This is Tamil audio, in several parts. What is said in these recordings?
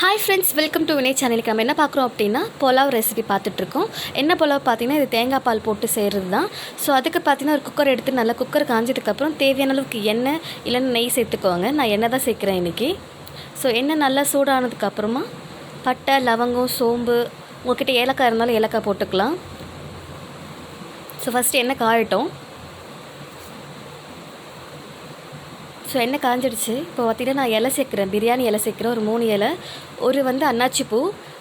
Hi friends, welcome to Vinay சேனலுக்கு. நம்ம என்ன பார்க்குறோம் அப்படின்னா புலாவ் ரெசிபி பார்த்துட்ருக்கோம். என்ன புலாவ் பார்த்தீங்கன்னா இது தேங்காய் பால் போட்டு செய்கிறது தான். ஸோ அதுக்கு பார்த்தீங்கன்னா ஒரு குக்கர் எடுத்து நல்லா குக்கர் காஞ்சதுக்கப்புறம் தேவையான அளவுக்கு எண்ணெய் இல்லைன்னா நெய் சேர்த்துக்கோங்க. நான் எண்ணெய் தான் சேர்க்குறேன் இன்றைக்கி. ஸோ எண்ணெய் நல்லா சூடானதுக்கப்புறமா பட்டை, லவங்கம், சோம்பு, உங்கள்கிட்ட ஏலக்காய் இருந்தாலும் ஏலக்காய் போட்டுக்கலாம். ஸோ ஃபஸ்ட்டு எண்ணெய் காயட்டும். ஸோ எண்ணெய் காஞ்சிடுச்சு. இப்போ பார்த்தீங்கன்னா நான் இலை சேர்க்குறேன், பிரியாணி இலை சேர்க்குறேன். ஒரு 3 இலை, ஒரு அன்னாச்சி பூ,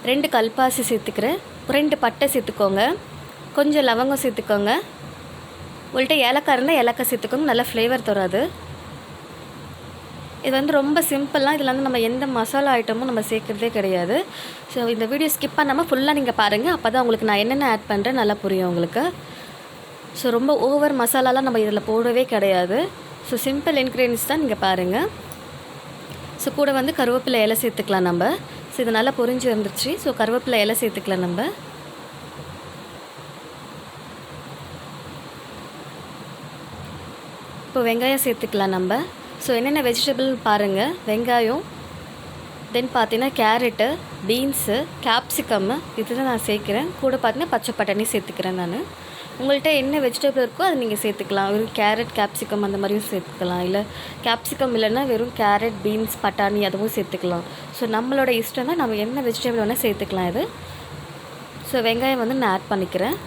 2 கல்பாசி சேர்த்துக்கிறேன், 2 பட்டை சேர்த்துக்கோங்க, கொஞ்சம் லவங்கம் சேர்த்துக்கோங்க. உங்கள்கிட்ட ஏலக்காய் இருந்தால் ஏலக்காய் சேர்த்துக்கோங்க, நல்லா ஃப்ளேவர் தராது. இது ரொம்ப சிம்பிளாக. இதில் நம்ம எந்த மசாலா ஐட்டமும் நம்ம சேர்க்குறதே கிடையாது. ஸோ இந்த வீடியோ ஸ்கிப் பண்ணாமல் ஃபுல்லாக நீங்கள் பாருங்கள். அப்போ தான் உங்களுக்கு நான் என்னென்ன ஆட் பண்ணுறேன் நல்லா புரியும் உங்களுக்கு. ஸோ ரொம்ப ஓவர் மசாலாலாம் நம்ம இதில் போடவே கிடையாது. ஸோ சிம்பிள் இன்க்ரீடியன்ஸ் தான், நீங்கள் பாருங்கள். ஸோ கூட கருவேப்பிலை இலை சேர்த்துக்கலாம் நம்ம. ஸோ இது நல்லா பொரிஞ்சு வந்துருச்சு. ஸோ கருவேப்பிலை இலை சேர்த்துக்கலாம் நம்ம. இப்போ வெங்காயம் சேர்த்துக்கலாம் நம்ம. ஸோ என்னென்ன வெஜிடபிள் பாருங்கள். வெங்காயம், தென் பார்த்தீங்கன்னா கேரட்டு, பீன்ஸு, கேப்சிகம் இதுதான் நான் சேர்க்குறேன். கூட பார்த்தீங்கன்னா பச்சை பட்டாணி சேர்த்துக்கிறேன் நான். உங்கள்கிட்ட என்ன வெஜிடபிள் இருக்கோ அதை நீங்கள் சேர்த்துக்கலாம். வெறும் கேரட், கேப்சிகம் அந்த மாதிரியும் சேர்த்துக்கலாம். இல்லை கேப்சிகம் இல்லைன்னா வெறும் கேரட், பீன்ஸ், பட்டாணி அதுவும் சேர்த்துக்கலாம். ஸோ நம்மளோட இஷ்டம் தான், நம்ம என்ன வெஜிடபிள் வேணால் சேர்த்துக்கலாம் இது. ஸோ வெங்காயம் நான் ஆட் பண்ணிக்கிறேன்.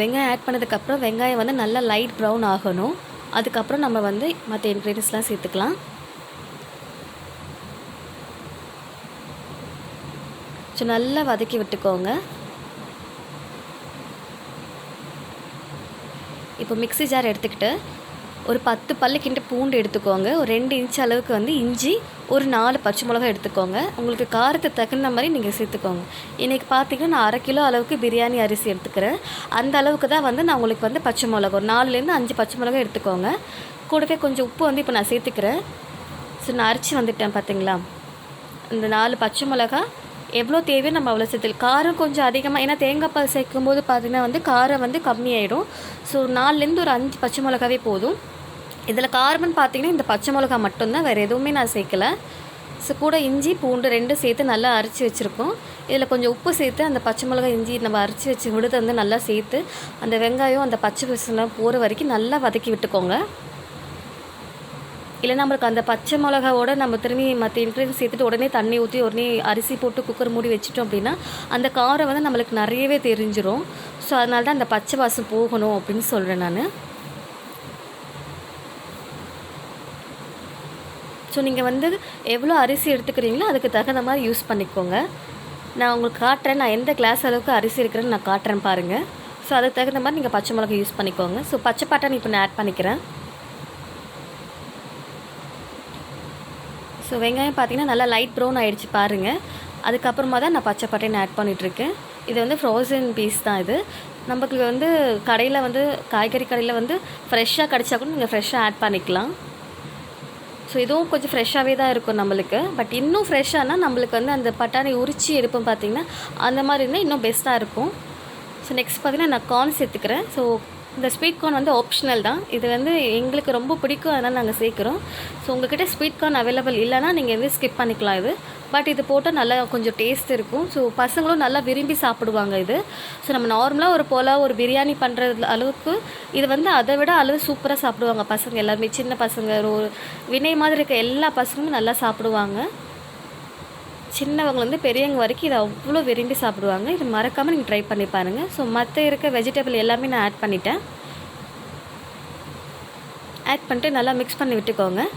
வெங்காயம் ஆட் பண்ணதுக்கப்புறம் வெங்காயம் நல்லா லைட் ப்ரௌன் ஆகணும். அதுக்கப்புறம் நம்ம மற்ற இன்க்ரீடியன்ஸ்லாம் சேர்த்துக்கலாம். ஸோ நல்லா வதக்கி விட்டுக்கோங்க. இப்போ மிக்ஸி ஜார் எடுத்துக்கிட்டு ஒரு 10 பல்லுக்கிட்ட பூண்டு எடுத்துக்கோங்க. ஒரு 2 இன்ச் அளவுக்கு இஞ்சி, ஒரு 4 பச்சை மிளகா எடுத்துக்கோங்க. உங்களுக்கு காரத்துக்கு தகுந்த மாதிரி நீங்கள் சேர்த்துக்கோங்க. இன்றைக்கி பார்த்திங்கன்னா நான் 1/2 கிலோ அளவுக்கு பிரியாணி அரிசி எடுத்துக்கிறேன். அந்த அளவுக்கு தான் நான் உங்களுக்கு பச்சை மிளகா ஒரு 4லேருந்து 5 பச்சை மிளகா எடுத்துக்கோங்க. கூடவே கொஞ்சம் உப்பு இப்போ நான் சேர்த்துக்கிறேன். ஸோ நான் அரைச்சி வந்துட்டேன் பார்த்திங்களா. இந்த 4 பச்சை மிளகா எவ்வளோ தேவையோ நம்ம அவ்வளோ சேர்த்துக்கலாம். காரம் கொஞ்சம் அதிகமாக, ஏன்னா தேங்காய் பால் சேர்க்கும்போது பார்த்திங்கன்னா காரம் கம்மியாயிடும். ஸோ 4லேருந்து ஒரு 5 பச்சை மிளகாவே போதும். இதில் காரம்னு பார்த்திங்கன்னா இந்த பச்சை மிளகா மட்டும்தான், வேறு எதுவுமே நான் சேர்க்கலை. ஸோ கூட இஞ்சி, பூண்டு 2 சேர்த்து நல்லா அரைச்சி வச்சுருக்கோம். இதில் கொஞ்சம் உப்பு சேர்த்து அந்த பச்சை மிளகா, இஞ்சி நம்ம அரைச்சி வச்சு விடுதை நல்லா சேர்த்து அந்த வெங்காயம் அந்த பச்சை பசங்களாம் போகிற வரைக்கும் நல்லா வதக்கி விட்டுக்கோங்க. இல்லை நம்மளுக்கு அந்த பச்சை மிளகாவோட நம்ம திரும்பி மற்ற இன்க்ரீடியன்ஸ் சேர்த்துட்டு உடனே தண்ணி ஊற்றி உடனே அரிசி போட்டு குக்கர் மூடி வச்சிட்டோம் அப்படின்னா அந்த காரம் நம்மளுக்கு நிறையவே தெரிஞ்சிடும். ஸோ அதனால தான் அந்த பச்சை வாசம் போகணும் அப்படின்னு சொல்கிறேன் நான். ஸோ நீங்கள் எவ்வளோ அரிசி எடுத்துக்கிறீங்களோ அதுக்கு தகுந்த மாதிரி யூஸ் பண்ணிக்கோங்க. நான் உங்களுக்கு காட்டுறேன், நான் எந்த கிளாஸ் அளவுக்கு அரிசி இருக்கிறேன்னு நான் காட்டுறேன் பாருங்கள். ஸோ அதுக்கு தகுந்த மாதிரி நீங்கள் பச்சை மிளகா யூஸ் பண்ணிக்கோங்க. ஸோ பச்சை பட்டாணி இப்போ நான் ஆட் பண்ணிக்கிறேன். ஸோ வெங்காயம் பார்த்திங்கன்னா நல்லா லைட் ப்ரௌன் ஆகிடுச்சு பாருங்கள். அதுக்கப்புறமா தான் நான் பச்சை பட்டாணி ஆட் பண்ணிகிட்ருக்கேன். இது ஃப்ரோசன் பீஸ் தான். இது நமக்கு கடையில் காய்கறி கடையில் ஃப்ரெஷ்ஷாக கிடச்சா கூட நீங்கள் ஃப்ரெஷ்ஷாக ஆட் பண்ணிக்கலாம். ஸோ இதுவும் கொஞ்சம் ஃப்ரெஷ்ஷாகவே தான் இருக்கும் நம்மளுக்கு. பட் இன்னும் ஃப்ரெஷ்ஷானா நம்மளுக்கு அந்த பட்டாணி உரிச்சி எடுப்போம் பார்த்திங்கன்னா அந்த மாதிரி இருந்தால் இன்னும் பெஸ்ட்டாக இருக்கும். ஸோ நெக்ஸ்ட் பார்த்திங்கன்னா நான் கார்ன் சேர்த்துக்கிறேன். ஸோ இந்த ஸ்வீட் கார்ன் ஆப்ஷனல் தான். இது எங்களுக்கு ரொம்ப பிடிக்கும், அதனால் நாங்கள் சேர்க்குறோம். ஸோ உங்கள்கிட்ட ஸ்வீட் கார்ன் அவைலபிள் இல்லைனா நீங்கள் ஸ்கிப் பண்ணிக்கலாம் இது. பட் இது போட்டால் நல்லா கொஞ்சம் டேஸ்ட் இருக்கும். ஸோ பசங்களும் நல்லா விரும்பி சாப்பிடுவாங்க இது. ஸோ நம்ம நார்மலாக ஒரு புலாவ், ஒரு பிரியாணி பண்ணுறது அளவுக்கு இது அதை விட அளவு சூப்பராக சாப்பிடுவாங்க பசங்க எல்லாருமே. சின்ன பசங்க, ஒரு வினய் மாதிரி இருக்க எல்லா பசங்களும் நல்லா சாப்பிடுவாங்க. சின்னவங்க பெரியவங்க வரைக்கும் இதை அவ்வளோ விரும்பி சாப்பிடுவாங்க. இது மறக்காமல் நீங்கள் ட்ரை பண்ணி பாருங்கள். ஸோ மற்ற இருக்க வெஜிடபிள் எல்லாமே நான் ஆட் பண்ணிட்டேன். ஆட் பண்ணிட்டு நல்லா மிக்ஸ் பண்ணி விட்டுக்கோங்க.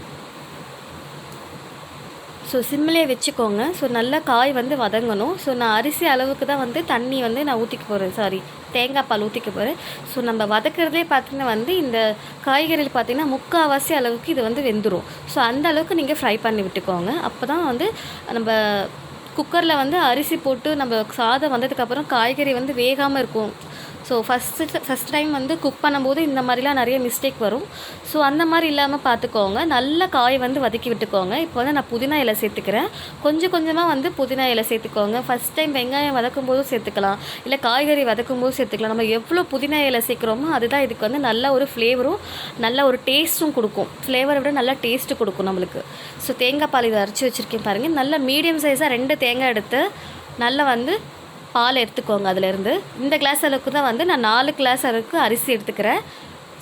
ஸோ சிம்மிலே வச்சுக்கோங்க. ஸோ நல்லா காய் வதங்கணும். ஸோ நான் அரிசி அளவுக்கு தான் தண்ணி நான் ஊற்றிக்க போகிறேன். சாரி, தேங்காய் பால் ஊற்றிக்க போகிறேன். ஸோ நம்ம வதக்கிறதே பார்த்திங்கன்னா இந்த காய்கறியில் பார்த்திங்கன்னா 3/4 அளவுக்கு இது வெந்துடும். ஸோ அந்த அளவுக்கு நீங்கள் ஃப்ரை பண்ணி விட்டுக்கோங்க. அப்போ தான் நம்ம குக்கரில் அரிசி போட்டு நம்ம சாதம் வந்ததுக்கப்புறம் காய்கறி வேகாமல் இருக்கும். ஸோ ஃபஸ்ட் டைம் வந்து குக் பண்ணும்போது இந்த மாதிரிலாம் நிறைய மிஸ்டேக் வரும். ஸோ அந்த மாதிரி இல்லாமல் பார்த்துக்கோங்க. நல்ல காய் வந்து வதக்கி விட்டுக்கோங்க. இப்போ வந்து நான் புதினா இலை சேர்த்துக்கிறேன். கொஞ்சம் கொஞ்சமாக வந்து புதினா இலை சேர்த்துக்கோங்க. ஃபஸ்ட் டைம் வெங்காயம் வதக்கும் போதும் சேர்த்துக்கலாம், இல்லை காய்கறி வதக்கும் போதும் சேர்த்துக்கலாம். நம்ம எவ்வளோ புதினா இலை சேர்க்குறோமோ அதுதான் இதுக்கு வந்து நல்ல ஒரு ஃப்ளேவரும் நல்ல ஒரு டேஸ்ட்டும் கொடுக்கும். ஃப்ளேவரை விட நல்லா டேஸ்ட்டு கொடுக்கும் நம்மளுக்கு. ஸோ தேங்காய் பால் இதை அரைச்சி வச்சுருக்கேன் பாருங்கள். நல்ல மீடியம் சைஸாக 2 தேங்காய் எடுத்து நல்லா வந்து பால் எடுத்துக்கோங்க. அதிலேருந்து இந்த கிளாஸ் அளவுக்கு தான் வந்து நான் 4 கிளாஸ் அளவுக்கு அரிசி எடுத்துக்கிறேன்.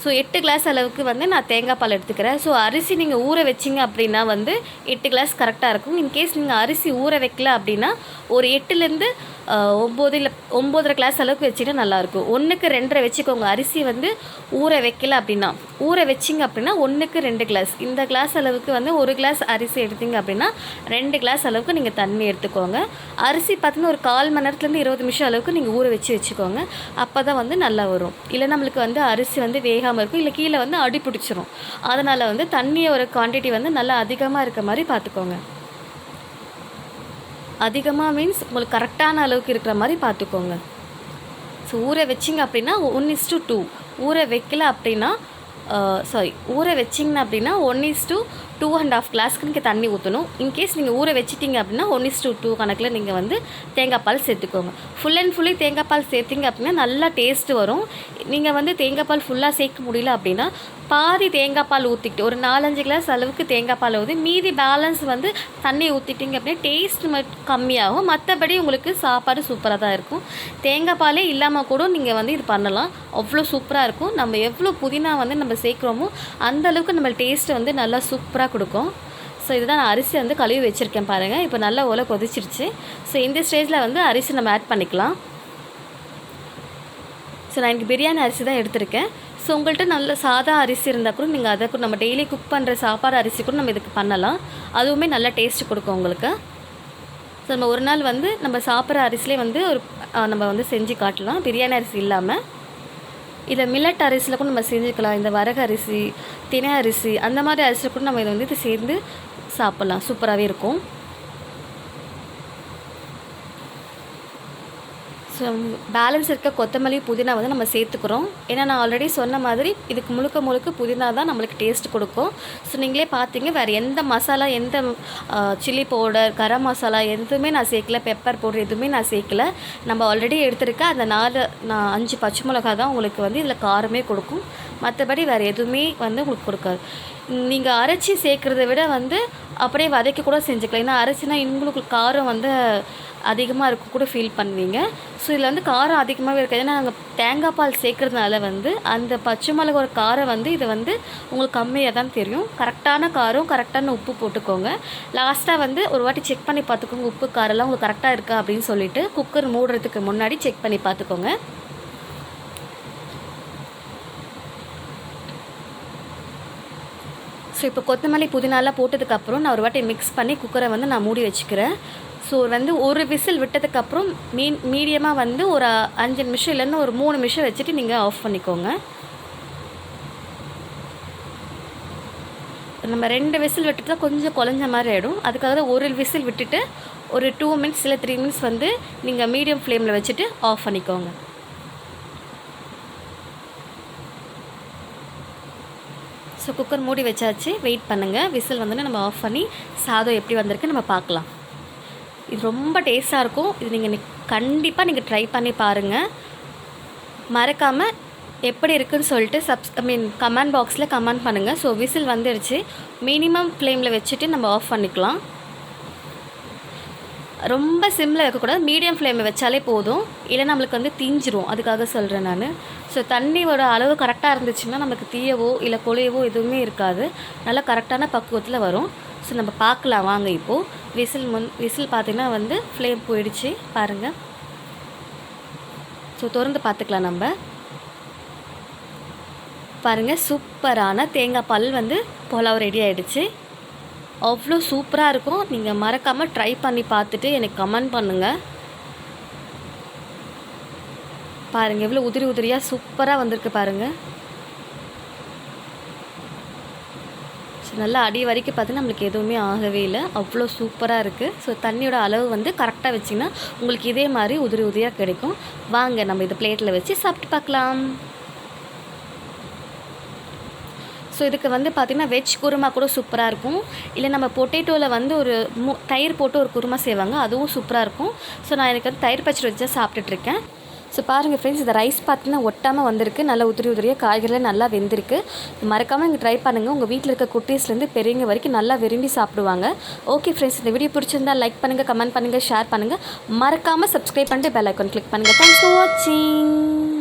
ஸோ 8 கிளாஸ் அளவுக்கு வந்து நான் தேங்காய் பால் எடுத்துக்கிறேன். ஸோ அரிசி நீங்கள் ஊற வச்சிங்க அப்படின்னா வந்து 8 கிளாஸ் கரெக்டாக இருக்கும். இன்கேஸ் நீங்கள் அரிசி ஊற வைக்கல அப்படின்னா ஒரு 8லேருந்து 9 இல்லை 9.5 கிளாஸ் அளவுக்கு வச்சுக்கிட்டா நல்லாயிருக்கும். 1க்கு 2.5 வச்சுக்கோங்க. அரிசி வந்து ஊற வைக்கல அப்படின்னா, ஊற வச்சிங்க அப்படின்னா 1க்கு 2 கிளாஸ். இந்த கிளாஸ் அளவுக்கு வந்து 1 கிளாஸ் அரிசி எடுத்திங்க அப்படின்னா 2 கிளாஸ் அளவுக்கு நீங்கள் தண்ணி எடுத்துக்கோங்க. அரிசி பார்த்தீங்கன்னா ஒரு 1/4 மணி நேரத்துலேருந்து 20 நிமிஷம் அளவுக்கு நீங்கள் ஊற வச்சுக்கோங்க. அப்போ தான் வந்து நல்லா வரும். இல்லை நம்மளுக்கு வந்து அரிசி வந்து வேகாமல் இருக்கும், இல்லை கீழே வந்து அடி பிடிச்சிரும். அதனால் வந்து தண்ணியோட குவான்டிட்டி வந்து நல்லா அதிகமாக இருக்க மாதிரி பார்த்துக்கோங்க. அதிகமாக மீன்ஸ் உங்களுக்கு கரெக்டான அளவுக்கு இருக்கிற மாதிரி பார்த்துக்கோங்க. ஸோ ஊற வச்சிங்க அப்படின்னா 1:2. ஊற வைக்கல அப்படின்னா ஊற வச்சிங்கன்னா அப்படின்னா 1:2.5 கிளாஸ்க்கு நீங்கள் தண்ணி ஊற்றணும். இன்கேஸ் நீங்கள் ஊற வச்சிட்டிங்க அப்படின்னா 1:2 கணக்கில் நீங்கள் வந்து தேங்காய் பால் சேர்த்துக்கோங்க. ஃபுல் அண்ட் ஃபுல்லி தேங்காய் பால் சேர்த்திங்க அப்படின்னா நல்லா டேஸ்ட்டு வரும். நீங்கள் வந்து தேங்காய் பால் ஃபுல்லாக சேர்க்க முடியல அப்படின்னா பாதி தேங்காய் பால் ஊற்றிக்கிட்டு ஒரு 4-5 கிளாஸ் அளவுக்கு தேங்காய் பால் ஊற்றி மீதி பேலன்ஸ் வந்து தண்ணி ஊற்றிட்டிங்க அப்படின்னா டேஸ்ட் கம்மியாகும். மற்றபடி உங்களுக்கு சாப்பாடு சூப்பராக தான் இருக்கும். தேங்காய் பாலே இல்லாமல் கூட நீங்கள் வந்து இது பண்ணலாம். அவ்வளோ சூப்பராக இருக்கும். நம்ம எவ்வளோ புதினா வந்து நம்ம சேர்க்குறோமோ அந்தளவுக்கு நம்ம டேஸ்ட்டு வந்து நல்லா சூப்பராக கொடுக்கும். ஸோ இதுதான் நான் அரிசி வந்து கழுவி வச்சுருக்கேன் பாருங்கள். இப்போ நல்லா ஓலை கொதிச்சிருச்சு. ஸோ இந்த ஸ்டேஜில் வந்து அரிசி நம்ம ஆட் பண்ணிக்கலாம். ஸோ நான் இன்றைக்கி பிரியாணி அரிசி தான் எடுத்திருக்கேன். ஸோ உங்கள்கிட்ட நல்ல சாதா அரிசி இருந்தால் கூட நீங்கள் அதை கூட நம்ம டெய்லி குக் பண்ணுற சாப்பாடு அரிசி கூட நம்ம இதுக்கு பண்ணலாம். அதுவுமே நல்ல டேஸ்ட்டு கொடுக்கும் உங்களுக்கு. ஸோ நம்ம ஒரு நாள் வந்து நம்ம சாப்பிட்ற அரிசிலே வந்து நம்ம வந்து செஞ்சு காட்டலாம், பிரியாணி அரிசி இல்லாமல். இதை மில்லட் அரிசியில் கூட நம்ம செஞ்சுக்கலாம். இந்த வரகு அரிசி, தினை அரிசி அந்த மாதிரி அரிசியில் கூட நம்ம இதை வந்து இது சேர்ந்து சாப்பிட்லாம். சூப்பராகவே இருக்கும். ஸோ பேலன்ஸ் இருக்க கொத்தமல்லி புதினா வந்து நம்ம சேர்த்துக்கிறோம். ஏன்னா நான் ஆல்ரெடி சொன்ன மாதிரி இதுக்கு முழுக்க புதினா தான் நம்மளுக்கு டேஸ்ட் கொடுக்கும். ஸோ நீங்களே பார்த்தீங்க, வேறு எந்த மசாலா, எந்த சில்லி பவுடர், கரம் மசாலா எதுவுமே நான் சேர்க்கல, பெப்பர் பவுடர் எதுவுமே நான் சேர்க்கல. நம்ம ஆல்ரெடி எடுத்துருக்க அந்த 5 பச்சை மிளகா தான் உங்களுக்கு வந்து இதில் காரமே கொடுக்கும். மற்றபடி வேறு எதுவுமே வந்து உங்களுக்கு கொடுக்காது. நீங்கள் அரைச்சி சேர்க்குறத விட வந்து அப்படியே வதக்கி கூட செஞ்சுக்கலாம். ஏன்னா அரைச்சினா உங்களுக்கு காரம் வந்து அதிகமாக இருக்க கூட ஃபீல் பண்ணுவீங்க. ஸோ இதில் வந்து காரம் அதிகமாகவே இருக்காது. ஏன்னா நாங்கள் தேங்காய் பால் சேர்க்குறதுனால வந்து அந்த பச்சை மிளகோட காரம் வந்து இது வந்து உங்களுக்கு கம்மியாக தான் தெரியும். கரெக்டான காரம், கரெக்டான உப்பு போட்டுக்கோங்க. லாஸ்ட்டாக வந்து ஒரு வாட்டி செக் பண்ணி பார்த்துக்கோங்க, உப்பு காரெல்லாம் உங்களுக்கு கரெக்டாக இருக்கா அப்படின்னு சொல்லிவிட்டு குக்கர் மூடுறதுக்கு முன்னாடி செக் பண்ணி பார்த்துக்கோங்க. ஸோ இப்போ கொத்தமல்லி புதினாலாம் போட்டதுக்கப்புறம் நான் ஒரு வாட்டி மிக்ஸ் பண்ணி குக்கரை வந்து நான் மூடி வச்சுக்கிறேன். ஸோ வந்து ஒரு விசில் விட்டதுக்கப்புறம் மீடியமாக வந்து ஒரு 5 நிமிஷம் இல்லைன்னா ஒரு 3 நிமிஷம் வச்சுட்டு நீங்கள் ஆஃப் பண்ணிக்கோங்க. நம்ம 2 விசில் விட்டுட்டு கொஞ்சம் குழஞ்ச மாதிரி ஆகிடும். அதுக்காக தான் ஒரு விசில் விட்டுட்டு ஒரு 2 மினிட்ஸ் இல்லை 3 மினிட்ஸ் வந்து நீங்கள் மீடியம் ஃப்ளேமில் வச்சுட்டு ஆஃப் பண்ணிக்கோங்க. ஸோ குக்கர் மூடி வச்சாச்சு, வெயிட் பண்ணுங்கள். விசில் வந்து நம்ம ஆஃப் பண்ணி சாதம் எப்படி வந்திருக்கு நம்ம பார்க்கலாம். இது ரொம்ப டேஸ்ட்டாக இருக்கும். இது நீங்கள் கண்டிப்பாக ட்ரை பண்ணி பாருங்கள். மறக்காமல் எப்படி இருக்குதுன்னு சொல்லிட்டு கமெண்ட் பாக்ஸில் கமெண்ட் பண்ணுங்கள். ஸோ விசில் வந்துடுச்சு. மினிமம் ஃப்ளேமில் வச்சுட்டு நம்ம ஆஃப் பண்ணிக்கலாம். ரொம்ப சிம்மில் வைக்கக்கூடாது, மீடியம் ஃப்ளேமில் வச்சாலே போதும். இல்லை நம்மளுக்கு வந்து தீஞ்சிரும், அதுக்காக சொல்கிறேன் நான். ஸோ தண்ணியோட அளவு கரெக்டாக இருந்துச்சுன்னா நமக்கு தீயவோ இல்லை கொலையவோ எதுவுமே இருக்காது. நல்லா கரெக்டான பக்குவத்தில் வரும். ஸோ நம்ம பார்க்கலாம் வாங்க. இப்போது விசில் பார்த்திங்கன்னா வந்து ஃப்ளேம் போயிடுச்சு பாருங்கள். ஸோ திறந்து பார்த்துக்கலாம் நம்ம. பாருங்கள், சூப்பரான தேங்காய் பால் வந்து புலாவ் ரெடி ஆகிடுச்சு. அவ்வளோ சூப்பராக இருக்கும். நீங்கள் மறக்காமல் ட்ரை பண்ணி பார்த்துட்டு எனக்கு கமெண்ட் பண்ணுங்கள். பாருங்கள் எவ்வளோ உதிரி உதிரியாக சூப்பராக வந்திருக்கு பாருங்கள். ஸோ நல்லா அடி வரைக்கும் பார்த்தீங்கன்னா நம்மளுக்கு எதுவுமே ஆகவே இல்லை, அவ்வளோ சூப்பராக இருக்குது. ஸோ தண்ணியோட அளவு வந்து கரெக்டாக வச்சிங்கன்னா உங்களுக்கு இதே மாதிரி உதிரி உதிரியாக கிடைக்கும். வாங்க நம்ம இதை பிளேட்டில் வச்சு சாப்பிட்டு பார்க்கலாம். ஸோ இதுக்கு வந்து பார்த்திங்கன்னா வெஜ் குருமா கூட சூப்பராக இருக்கும். இல்லை நம்ம பொட்டேட்டோவில் வந்து ஒரு தயிர் போட்டு ஒரு குருமா செய்வாங்க, அதுவும் சூப்பராக இருக்கும். ஸோ நான் எனக்கு வந்து தயிர் பச்சடி வச்சு சாப்பிட்டுட்ருக்கேன். ஸோ பாருங்கள் ஃப்ரெண்ட்ஸ், இந்த ரைஸ் பார்த்திங்கன்னா ஒட்டாமல் வந்திருக்கு, நல்லா உதிரி உதிரியாக காய்கறிலாம் நல்லா வெந்திருக்கு. மறக்காமல் இங்கே ட்ரை பண்ணுங்கள். உங்கள் வீட்டில் இருக்க குட்டீஸ்லேருந்து பெரியவங்க வரைக்கும் நல்லா விரும்பி சாப்பிடுவாங்க. ஓகே ஃப்ரெண்ட்ஸ், இந்த வீடியோ பிடிச்சிருந்தால் லைக் பண்ணுங்கள், கமெண்ட் பண்ணுங்கள், ஷேர் பண்ணுங்கள். மறக்காமல் சப்ஸ்கிரைப் பண்ணிட்டு பெல் ஐக்கான் கிளிக் பண்ணுங்கள். தேங்க்ஸ் ஃபார் வாட்சிங்.